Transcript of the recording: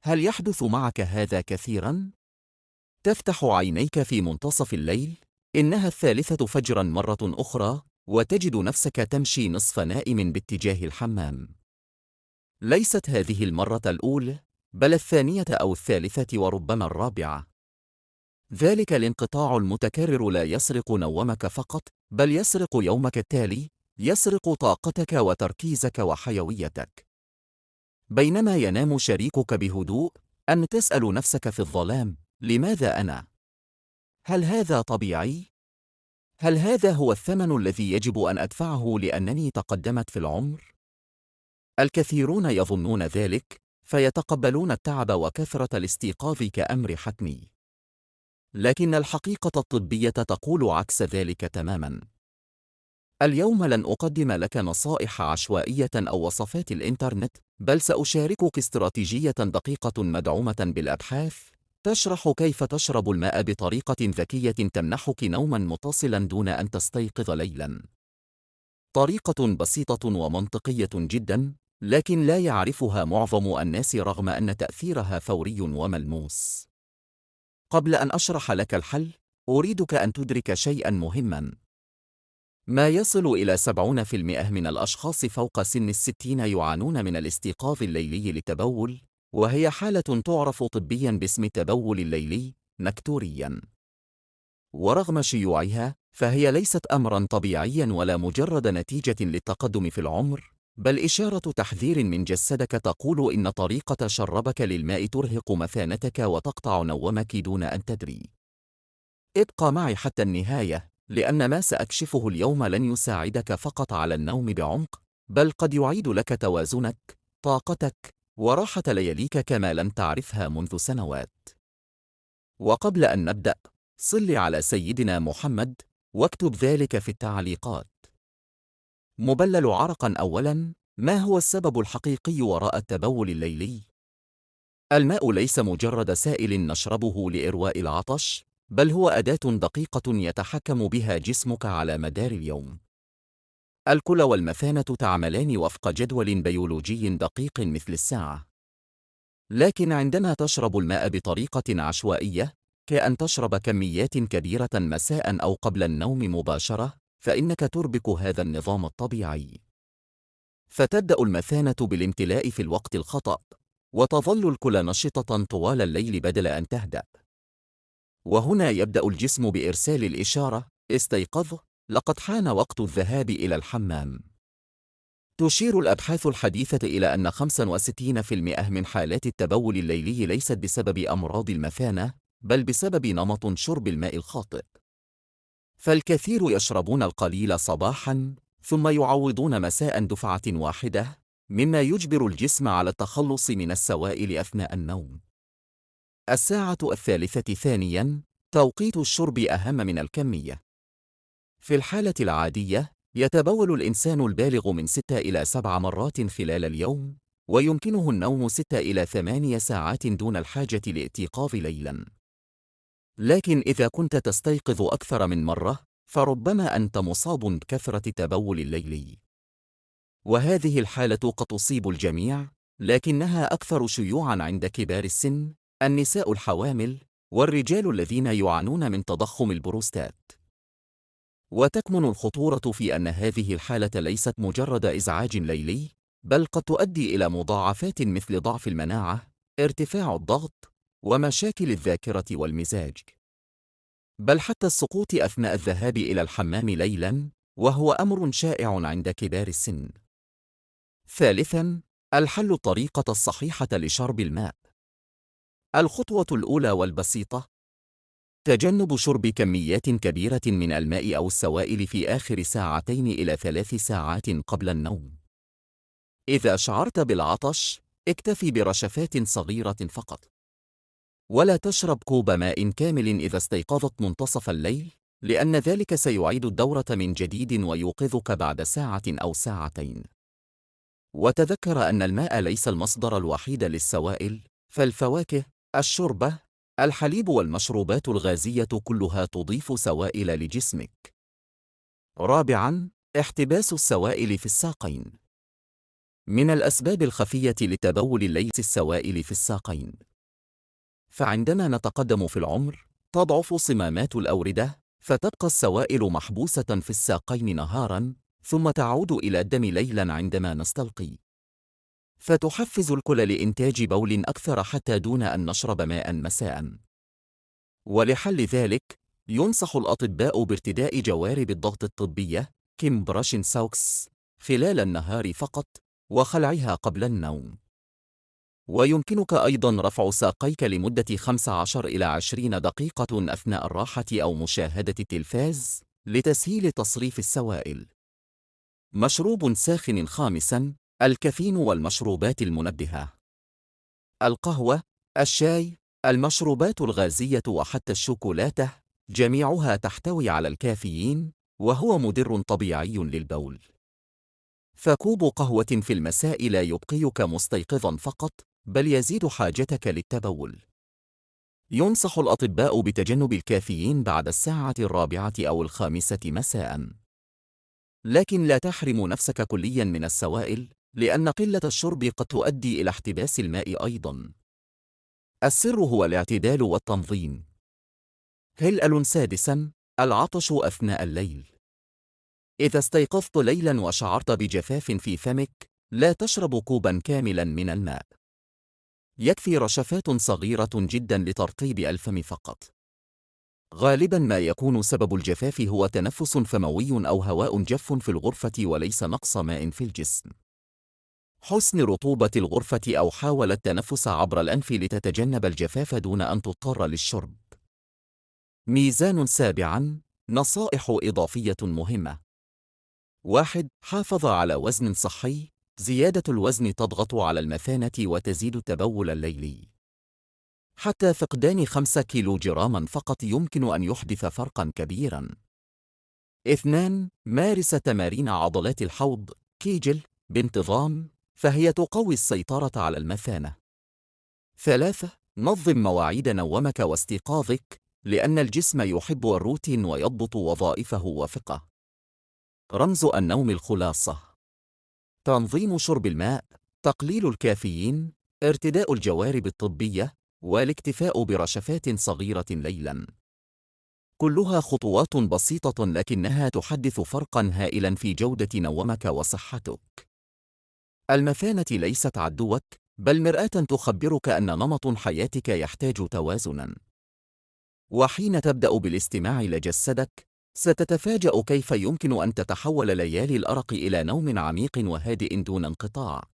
هل يحدث معك هذا كثيراً؟ تفتح عينيك في منتصف الليل، إنها 3 فجراً مرة أخرى، وتجد نفسك تمشي نصف نائم باتجاه الحمام. ليست هذه المرة الأولى، بل الثانية أو الثالثة وربما الرابعة. ذلك الانقطاع المتكرر لا يسرق نومك فقط، بل يسرق يومك التالي، يسرق طاقتك وتركيزك وحيويتك. بينما ينام شريكك بهدوء، أن تسأل نفسك في الظلام: لماذا أنا؟ هل هذا طبيعي؟ هل هذا هو الثمن الذي يجب أن أدفعه لأنني تقدمت في العمر؟ الكثيرون يظنون ذلك، فيتقبلون التعب وكثرة الاستيقاظ كأمر حتمي. لكن الحقيقة الطبية تقول عكس ذلك تماماً. اليوم لن أقدم لك نصائح عشوائية أو وصفات الإنترنت، بل سأشاركك استراتيجية دقيقة مدعومة بالأبحاث تشرح كيف تشرب الماء بطريقة ذكية تمنحك نوماً متصلاً دون أن تستيقظ ليلاً. طريقة بسيطة ومنطقية جداً، لكن لا يعرفها معظم الناس رغم أن تأثيرها فوري وملموس. قبل أن أشرح لك الحل، أريدك أن تدرك شيئاً مهماً. ما يصل إلى 70% من الأشخاص فوق سن 60 يعانون من الاستيقاظ الليلي للتبول، وهي حالة تعرف طبياً باسم التبول الليلي نكتورياً. ورغم شيوعها، فهي ليست أمراً طبيعياً ولا مجرد نتيجة للتقدم في العمر، بل إشارة تحذير من جسدك تقول إن طريقة شربك للماء ترهق مثانتك وتقطع نومك دون أن تدري. ابقى معي حتى النهاية، لأن ما سأكشفه اليوم لن يساعدك فقط على النوم بعمق، بل قد يعيد لك توازنك، طاقتك، وراحة لياليك كما لم تعرفها منذ سنوات. وقبل أن نبدأ، صل على سيدنا محمد، واكتب ذلك في التعليقات. مبلل عرقاً. أولاً، ما هو السبب الحقيقي وراء التبول الليلي؟ الماء ليس مجرد سائل نشربه لإرواء العطش، بل هو أداة دقيقة يتحكم بها جسمك على مدار اليوم. الكلى والمثانة تعملان وفق جدول بيولوجي دقيق مثل الساعة. لكن عندما تشرب الماء بطريقة عشوائية، كأن تشرب كميات كبيرة مساء أو قبل النوم مباشرة، فإنك تربك هذا النظام الطبيعي. فتبدأ المثانة بالامتلاء في الوقت الخطأ، وتظل الكلى نشطة طوال الليل بدل أن تهدأ. وهنا يبدأ الجسم بإرسال الإشارة: استيقظ، لقد حان وقت الذهاب إلى الحمام. تشير الأبحاث الحديثة إلى أن 65% من حالات التبول الليلي ليست بسبب أمراض المثانة، بل بسبب نمط شرب الماء الخاطئ. فالكثير يشربون القليل صباحاً، ثم يعوضون مساء دفعة واحدة، مما يجبر الجسم على التخلص من السوائل أثناء النوم. الساعة الثالثة ثانياً، توقيت الشرب أهم من الكمية. في الحالة العادية، يتبول الإنسان البالغ من 6 إلى 7 مرات خلال اليوم، ويمكنه النوم 6 إلى 8 ساعات دون الحاجة لاستيقاظ ليلاً. لكن إذا كنت تستيقظ أكثر من مرة، فربما أنت مصاب بكثرة التبول الليلي. وهذه الحالة قد تصيب الجميع، لكنها أكثر شيوعاً عند كبار السن، النساء الحوامل، والرجال الذين يعانون من تضخم البروستات. وتكمن الخطورة في أن هذه الحالة ليست مجرد إزعاج ليلي، بل قد تؤدي إلى مضاعفات مثل ضعف المناعة، ارتفاع الضغط، ومشاكل الذاكرة والمزاج، بل حتى السقوط أثناء الذهاب إلى الحمام ليلاً، وهو أمر شائع عند كبار السن. ثالثاً، الحل: الطريقة الصحيحة لشرب الماء. الخطوة الأولى والبسيطة: تجنب شرب كميات كبيرة من الماء أو السوائل في آخر 2 إلى 3 ساعات قبل النوم. إذا شعرت بالعطش، اكتفي برشفات صغيرة فقط. ولا تشرب كوب ماء كامل إذا استيقظت منتصف الليل، لأن ذلك سيعيد الدورة من جديد ويوقظك بعد ساعة أو ساعتين. وتذكر أن الماء ليس المصدر الوحيد للسوائل، فالفواكه، الشوربة، الحليب والمشروبات الغازية كلها تضيف سوائل لجسمك. رابعاً، احتباس السوائل في الساقين. من الأسباب الخفية لتبول الليل السوائل في الساقين. فعندما نتقدم في العمر، تضعف صمامات الأوردة، فتبقى السوائل محبوسة في الساقين نهاراً، ثم تعود إلى الدم ليلاً عندما نستلقي. فتحفز الكلى لإنتاج بول أكثر حتى دون أن نشرب ماء مساءً. ولحل ذلك، ينصح الأطباء بارتداء جوارب الضغط الطبية كمبراشن سوكس خلال النهار فقط، وخلعها قبل النوم. ويمكنك أيضاً رفع ساقيك لمدة 15 إلى 20 دقيقة أثناء الراحة أو مشاهدة التلفاز لتسهيل تصريف السوائل. مشروب ساخن خامساً: الكافيين والمشروبات المنبهة. القهوة، الشاي، المشروبات الغازية وحتى الشوكولاتة جميعها تحتوي على الكافيين، وهو مضر طبيعي للبول. فكوب قهوة في المساء لا يبقيك مستيقظاً فقط، بل يزيد حاجتك للتبول. ينصح الأطباء بتجنب الكافيين بعد الساعة 4 أو 5 مساءً. لكن لا تحرم نفسك كلياً من السوائل، لأن قلة الشرب قد تؤدي إلى احتباس الماء أيضاً. السر هو الاعتدال والتنظيم. هلأل سادساً: العطش أثناء الليل. إذا استيقظت ليلاً وشعرت بجفاف في فمك، لا تشرب كوباً كاملاً من الماء. يكفي رشفات صغيرة جداً لترطيب الفم فقط. غالباً ما يكون سبب الجفاف هو تنفس فموي أو هواء جاف في الغرفة وليس نقص ماء في الجسم. حسن رطوبة الغرفة أو حاول التنفس عبر الأنف لتتجنب الجفاف دون أن تضطر للشرب. ميزان سابعاً: نصائح إضافية مهمة. 1. حافظ على وزن صحي. زيادة الوزن تضغط على المثانة وتزيد التبول الليلي. حتى فقدان 5 كيلوغراما فقط يمكن أن يحدث فرقاً كبيراً. 2. مارس تمارين عضلات الحوض كيجل بانتظام، فهي تقوي السيطرة على المثانة. 3. نظم مواعيد نومك واستيقاظك، لأن الجسم يحب الروتين ويضبط وظائفه وفقه. رمز النوم الخلاصة: تنظيم شرب الماء، تقليل الكافيين، ارتداء الجوارب الطبية، والاكتفاء برشفات صغيرة ليلاً. كلها خطوات بسيطة لكنها تحدث فرقاً هائلاً في جودة نومك وصحتك. المثانة ليست عدوك، بل مرآة تخبرك أن نمط حياتك يحتاج توازناً. وحين تبدأ بالاستماع لجسدك، ستتفاجأ كيف يمكن أن تتحول ليالي الأرق إلى نوم عميق وهادئ دون انقطاع.